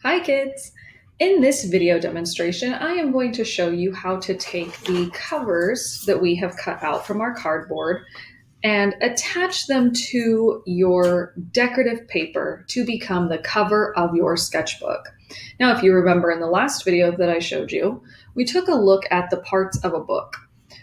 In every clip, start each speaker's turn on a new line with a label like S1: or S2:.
S1: Hi kids! In this video demonstration, I am going to show you how to take the covers that we have cut out from our cardboard and attach them to your decorative paper to become the cover of your sketchbook. Now, if you remember in the last video that I showed you, we took a look at the parts of a book.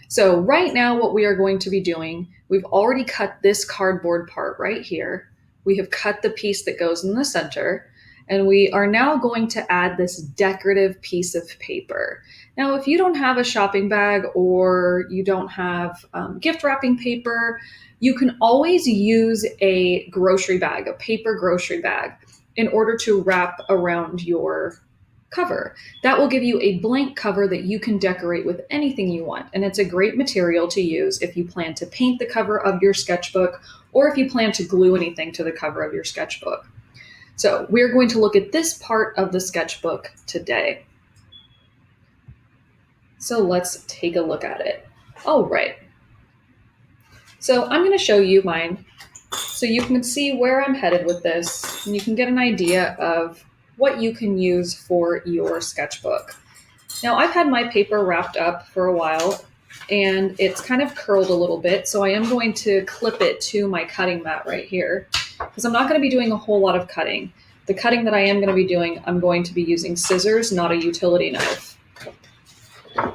S1: So right now what we are going to be doing, we've already cut this cardboard part right here. We have cut the piece that goes in the center, and we are now going to add this decorative piece of paper. Now, if you don't have a shopping bag or you don't have gift wrapping paper, you can always use a grocery bag, a paper grocery bag, in order to wrap around your cover. That will give you a blank cover that you can decorate with anything you want. And it's a great material to use if you plan to paint the cover of your sketchbook or if you plan to glue anything to the cover of your sketchbook. So we're going to look at this part of the sketchbook today. So let's take a look at it. All right. So I'm going to show you mine so you can see where I'm headed with this and you can get an idea of what you can use for your sketchbook. Now, I've had my paper wrapped up for a while and it's kind of curled a little bit, so I am going to clip it to my cutting mat right here because I'm not going to be doing a whole lot of cutting. The cutting that I am going to be doing, I'm going to be using scissors, not a utility knife.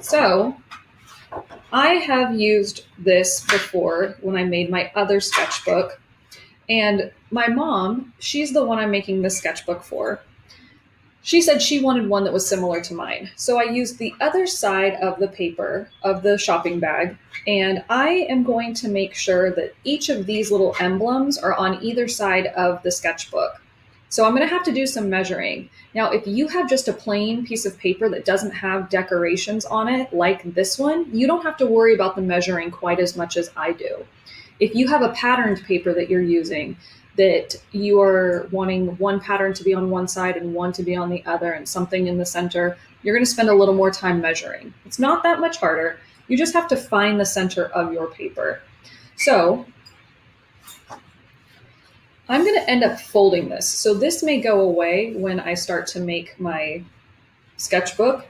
S1: So I have used this before when I made my other sketchbook, and my mom, she's the one I'm making this sketchbook for. She said she wanted one that was similar to mine. So I used the other side of the paper of the shopping bag, and I am going to make sure that each of these little emblems are on either side of the sketchbook. So I'm going to have to do some measuring. Now, if you have just a plain piece of paper that doesn't have decorations on it, like this one, you don't have to worry about the measuring quite as much as I do. If you have a patterned paper that you're using, that you are wanting one pattern to be on one side and one to be on the other and something in the center, you're going to spend a little more time measuring. It's not that much harder. You just have to find the center of your paper. So I'm going to end up folding this. So this may go away when I start to make my sketchbook.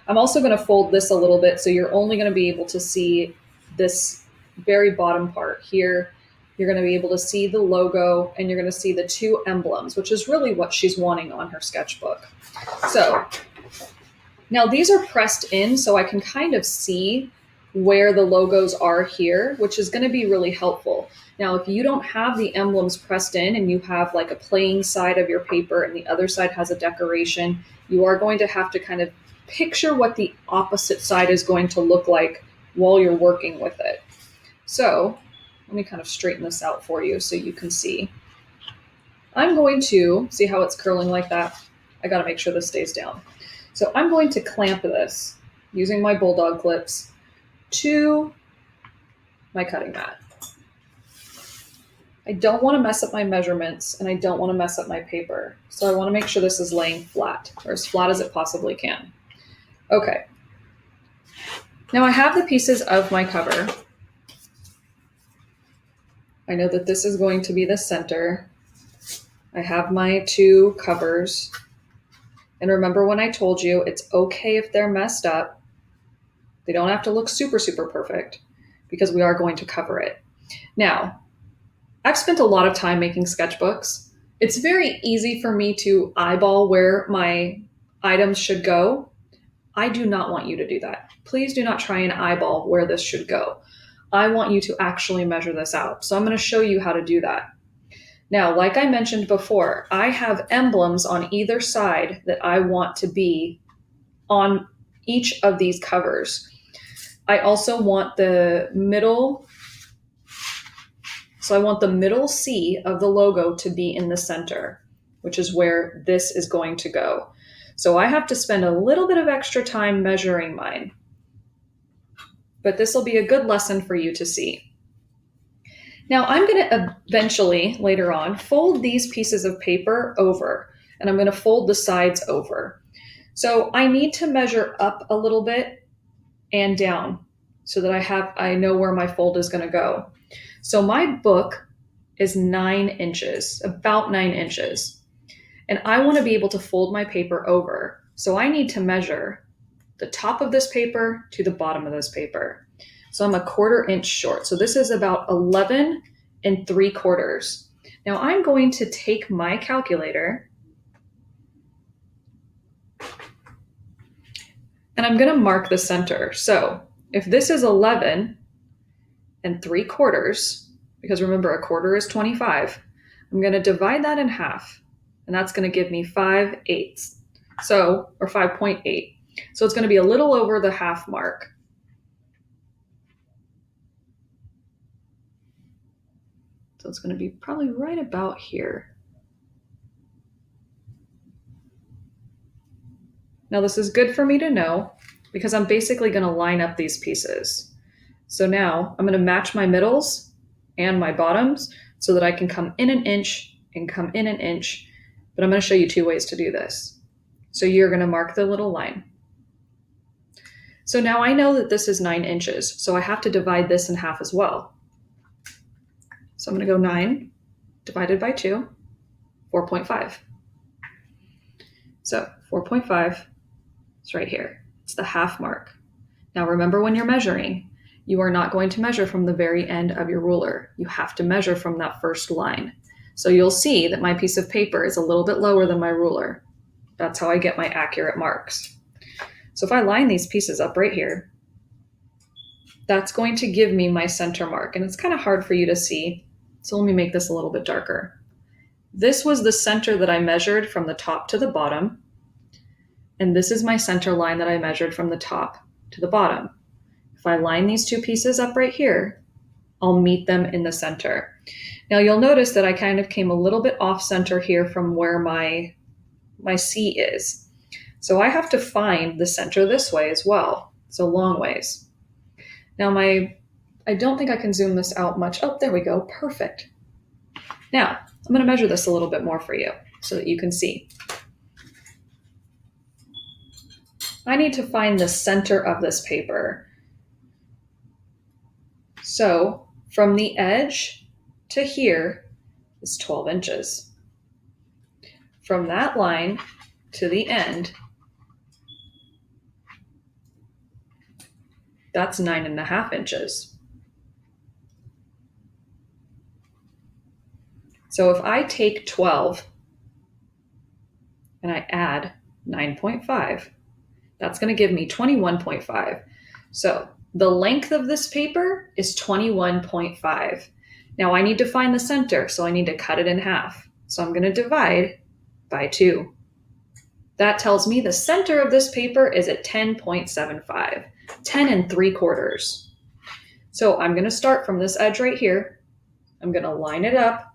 S1: I'm also going to fold this a little bit, so you're only going to be able to see this very bottom part here. You're going to be able to see the logo and you're going to see the two emblems, which is really what she's wanting on her sketchbook. So now these are pressed in so I can kind of see where the logos are here, which is going to be really helpful. Now, if you don't have the emblems pressed in and you have like a plain side of your paper and the other side has a decoration, you are going to have to kind of picture what the opposite side is going to look like while you're working with it. So let me kind of straighten this out for you so you can see. I'm going to see how it's curling like that. I got to make sure this stays down. So I'm going to clamp this using my bulldog clips to my cutting mat. I don't want to mess up my measurements and I don't want to mess up my paper. So I want to make sure this is laying flat, or as flat as it possibly can. Okay. Now I have the pieces of my cover. I know that this is going to be the center. I have my two covers. And remember when I told you it's okay if they're messed up. They don't have to look super, super perfect because we are going to cover it. Now, I've spent a lot of time making sketchbooks. It's very easy for me to eyeball where my items should go. I do not want you to do that. Please do not try and eyeball where this should go. I want you to actually measure this out. So I'm going to show you how to do that. Now, like I mentioned before, I have emblems on either side that I want to be on each of these covers. I also want the middle, so I want the middle C of the logo to be in the center, which is where this is going to go. So I have to spend a little bit of extra time measuring mine. But this will be a good lesson for you to see. Now I'm going to eventually, later on, fold these pieces of paper over, and I'm going to fold the sides over. So I need to measure up a little bit and down so that I know where my fold is going to go. So my book is 9 inches, about 9 inches. And I want to be able to fold my paper over. So I need to measure the top of this paper to the bottom of this paper. So I'm 1/4 inch short. So this is about 11 3/4. Now I'm going to take my calculator and I'm going to mark the center. So if this is 11 3/4, because remember 1/4 is 25, I'm going to divide that in half, and that's going to give me 5/8. So, or 5.8. So it's going to be a little over the half mark. So it's going to be probably right about here. Now this is good for me to know because I'm basically going to line up these pieces. So now I'm going to match my middles and my bottoms so that I can come in an inch and come in an inch. But I'm going to show you 2 ways to do this. So you're going to mark the little line. So now I know that this is 9 inches, so I have to divide this in half as well. So I'm going to go 9 divided by 2, 4.5. So 4.5 is right here. It's the half mark. Now remember, when you're measuring, you are not going to measure from the very end of your ruler. You have to measure from that first line. So you'll see that my piece of paper is a little bit lower than my ruler. That's how I get my accurate marks. So if I line these pieces up right here, that's going to give me my center mark. And it's kind of hard for you to see. So let me make this a little bit darker. This was the center that I measured from the top to the bottom. And this is my center line that I measured from the top to the bottom. If I line these 2 pieces up right here, I'll meet them in the center. Now you'll notice that I kind of came a little bit off center here from where my C is. So I have to find the center this way as well. So long ways. Now I don't think I can zoom this out much. Oh, there we go. Perfect. Now I'm going to measure this a little bit more for you so that you can see. I need to find the center of this paper. So from the edge to here is 12 inches. From that line to the end, that's 9.5 inches. So if I take 12 and I add 9.5, that's going to give me 21.5. So the length of this paper is 21.5. Now I need to find the center, so I need to cut it in half. So I'm going to divide by 2. That tells me the center of this paper is at 10.75, 10 3/4. So I'm going to start from this edge right here. I'm going to line it up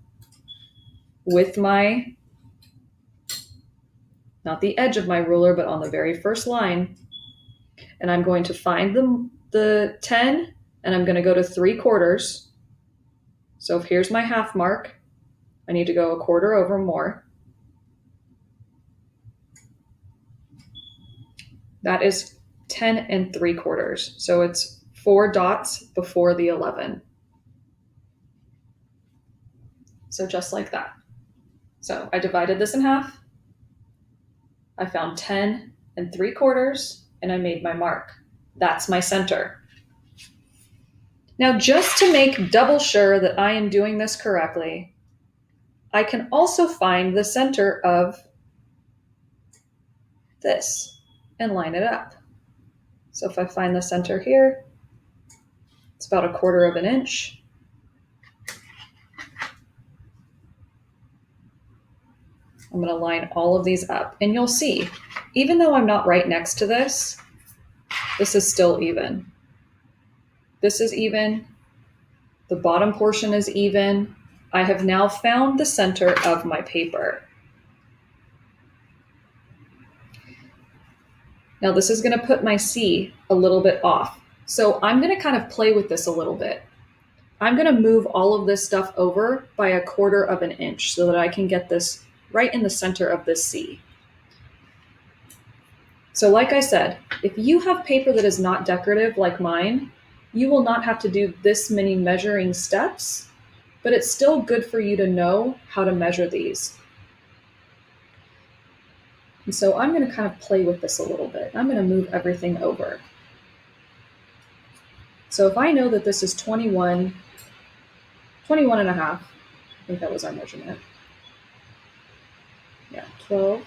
S1: with my, not the edge of my ruler, but on the very first line. And I'm going to find the 10, and I'm going to go to 3/4. So if here's my half mark, I need to go 1/4 over more. That is 10 3/4. So it's 4 dots before the 11. So just like that. So I divided this in half. I found 10 3/4, and I made my mark. That's my center. Now, just to make double sure that I am doing this correctly, I can also find the center of this and line it up. So if I find the center here, it's about 1/4 inch. I'm going to line all of these up, and you'll see, even though I'm not right next to this is still even. This is even. The bottom portion is even. I have now found the center of my paper. Now this is going to put my C a little bit off. So I'm going to kind of play with this a little bit. I'm going to move all of this stuff over by 1/4 inch so that I can get this right in the center of this C. So like I said, if you have paper that is not decorative like mine, you will not have to do this many measuring steps, but it's still good for you to know how to measure these. And so I'm going to kind of play with this a little bit. I'm going to move everything over. So if I know that this is 21 and a half, I think that was our measurement. Yeah, 12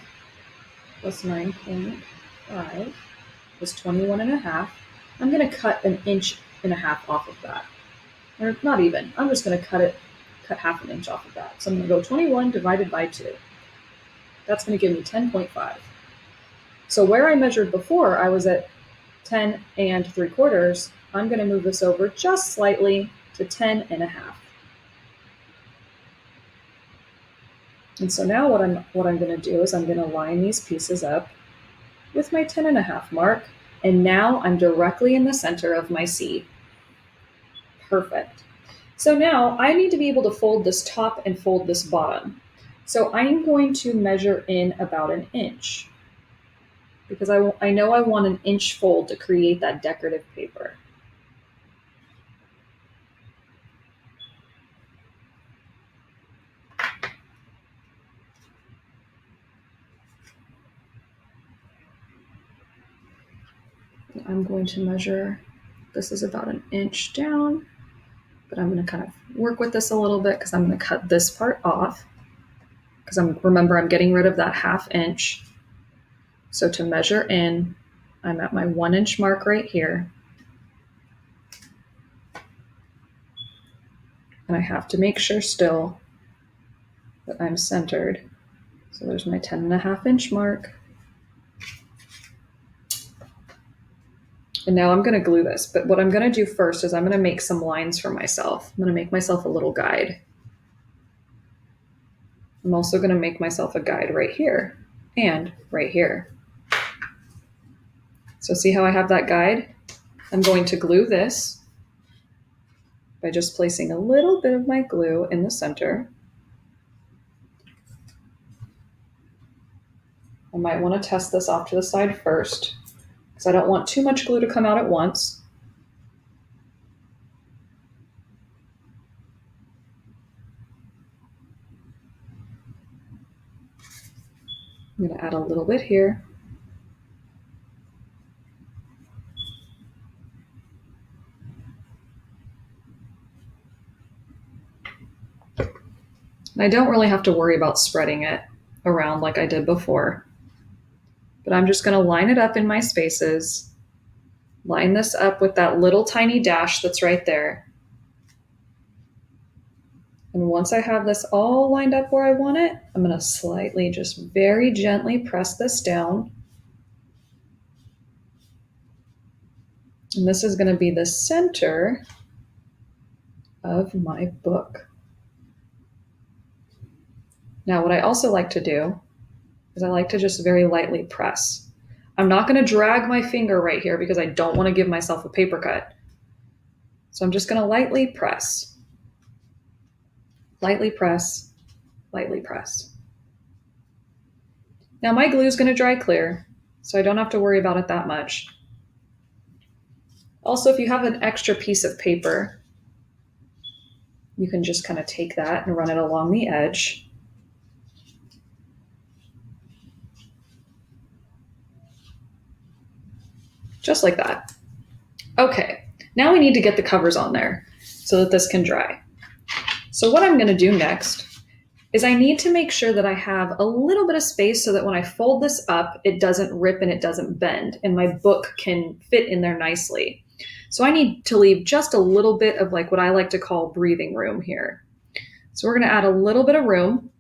S1: plus 9.5 is 21 and a half. I'm going to cut 1.5 inches off of that. Or not even. I'm just going to cut half an inch off of that. So I'm going to go 21 divided by 2. That's going to give me 10.5. So where I measured before, I was at 10 and 3/4. I'm going to move this over just slightly to 10 and a half. And so now what I'm going to do is I'm going to line these pieces up with my 10 and a half mark. And now I'm directly in the center of my C. Perfect. So now I need to be able to fold this top and fold this bottom. So I'm going to measure in about 1 inch because I know I want 1 inch fold to create that decorative paper. I'm going to measure, this is about 1 inch down, but I'm going to kind of work with this a little bit because I'm going to cut this part off because remember I'm getting rid of that 1/2 inch. So to measure in, I'm at my 1 inch mark right here. And I have to make sure still that I'm centered. So there's my 10 and a half inch mark. And now I'm going to glue this, but what I'm going to do first is I'm going to make some lines for myself. I'm going to make myself a little guide. I'm also going to make myself a guide right here and right here. So see how I have that guide? I'm going to glue this by just placing a little bit of my glue in the center. I might want to test this off to the side first because I don't want too much glue to come out at once. I'm going to add a little bit here. And I don't really have to worry about spreading it around like I did before. But I'm just going to line it up in my spaces, line this up with that little tiny dash that's right there. And once I have this all lined up where I want it, I'm going to slightly, just very gently press this down. And this is going to be the center of my book. Now, what I also like to do is I like to just very lightly press. I'm not going to drag my finger right here because I don't want to give myself a paper cut. So I'm just going to lightly press. Lightly press, lightly press. Now my glue is going to dry clear, so I don't have to worry about it that much. Also, if you have an extra piece of paper, you can just kind of take that and run it along the edge. Just like that. Okay, now we need to get the covers on there so that this can dry. So what I'm going to do next is I need to make sure that I have a little bit of space so that when I fold this up, it doesn't rip and it doesn't bend, and my book can fit in there nicely. So I need to leave just a little bit of like what I like to call breathing room here. So we're going to add a little bit of room,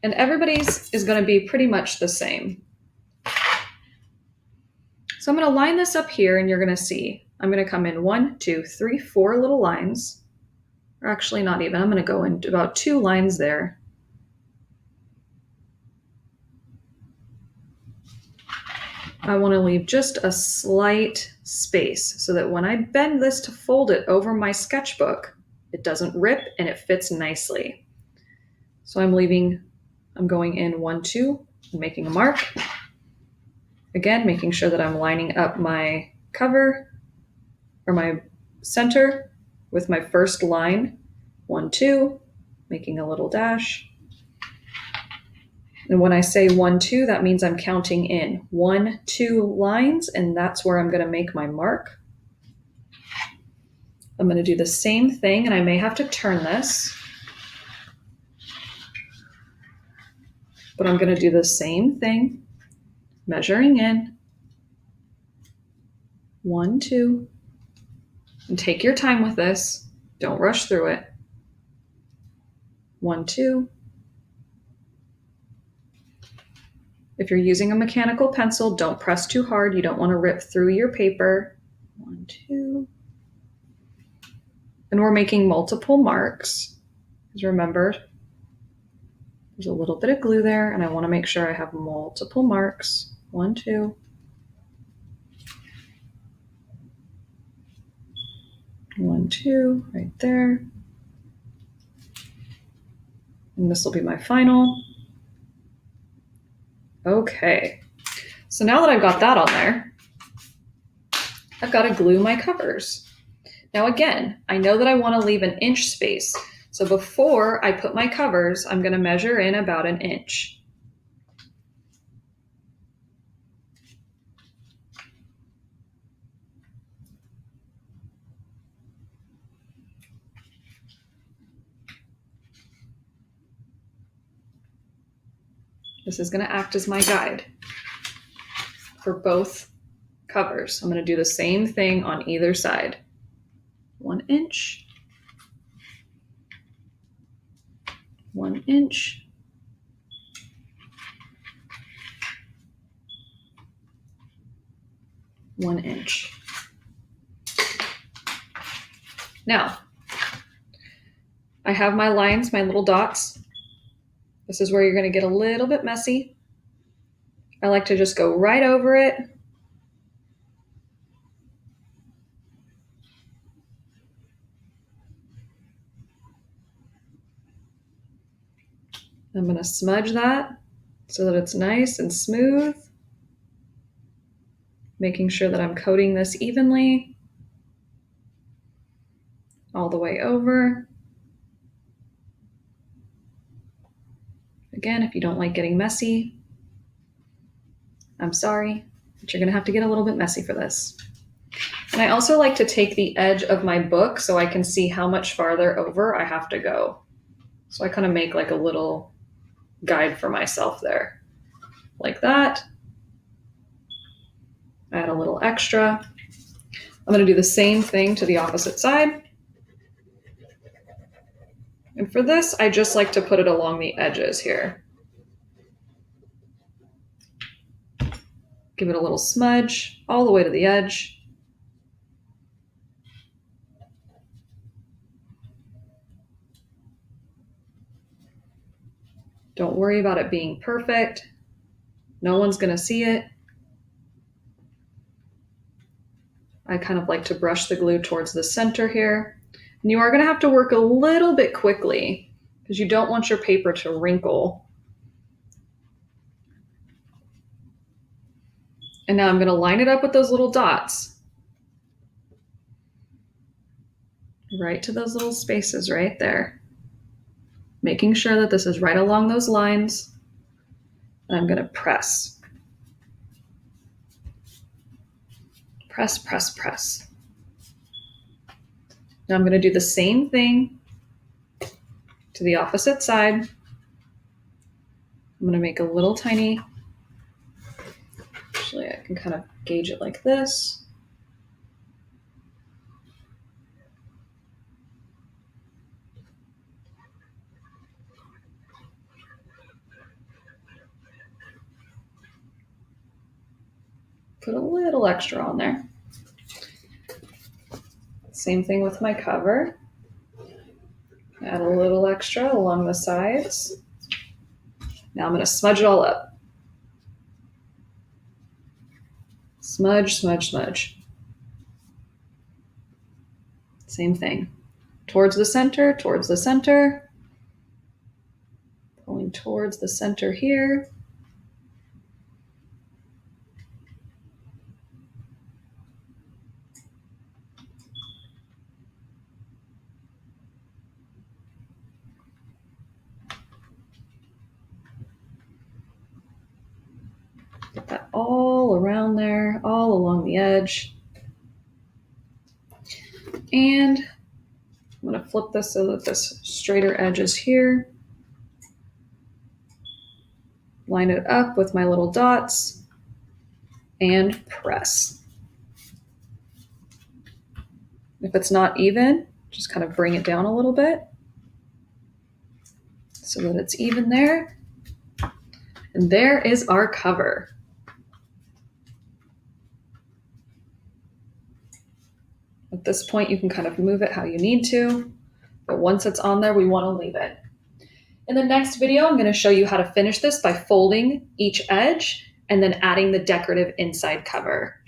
S1: and everybody's is going to be pretty much the same. So I'm going to line this up here, and you're going to see I'm going to come in 1, 2, 3, 4 little lines. Or actually not even, I'm going to go in about 2 lines there. I want to leave just a slight space so that when I bend this to fold it over my sketchbook, it doesn't rip and it fits nicely. So I'm going in 1, 2, and making a mark. Again, making sure that I'm lining up my cover or my center with my first line. 1, 2, making a little dash. And when I say 1, 2, that means I'm counting in 1, 2 lines, and that's where I'm going to make my mark. I'm going to do the same thing, and I may have to turn this, but I'm going to do the same thing, measuring in 1, 2, and take your time with this. Don't rush through it. 1, 2. If you're using a mechanical pencil, don't press too hard. You don't want to rip through your paper. 1, 2. And we're making multiple marks. Because remember, there's a little bit of glue there, and I want to make sure I have multiple marks. 1, 2. 1, 2, right there. And this will be my final. Okay. So now that I've got that on there, I've got to glue my covers. Now again, I know that I want to leave an inch space. So before I put my covers, I'm going to measure in about an inch. This is going to act as my guide for both covers. I'm going to do the same thing on either side. 1 inch, 1 inch, 1 inch. Now, I have my lines, my little dots. This is where you're going to get a little bit messy. I like to just go right over it. I'm going to smudge that so that it's nice and smooth, making sure that I'm coating this evenly all the way over. Again, if you don't like getting messy, I'm sorry, but you're going to have to get a little bit messy for this. And I also like to take the edge of my book so I can see how much farther over I have to go. So I kind of make like a little guide for myself there, like that. Add a little extra. I'm going to do the same thing to the opposite side. And for this, I just like to put it along the edges here. Give it a little smudge all the way to the edge. Don't worry about it being perfect. No one's going to see it. I kind of like to brush the glue towards the center here. And you are going to have to work a little bit quickly because you don't want your paper to wrinkle. And now I'm going to line it up with those little dots. Right to those little spaces right there. Making sure that this is right along those lines. And I'm going to press. Press, press, press. Now I'm going to do the same thing to the opposite side. I'm going to make a little tiny, actually I can kind of gauge it like this. Put a little extra on there. Same thing with my cover. Add a little extra along the sides. Now I'm going to smudge it all up. Smudge, smudge, smudge. Same thing. Towards the center, towards the center. Pulling towards the center here. all around there, all along the edge. And I'm going to flip this so that this straighter edge is here. Line it up with my little dots and press. If it's not even, just kind of bring it down a little bit so that it's even there. And there is our cover. At this point, you can kind of move it how you need to, but once it's on there, we want to leave it. In the next video, I'm going to show you how to finish this by folding each edge and then adding the decorative inside cover.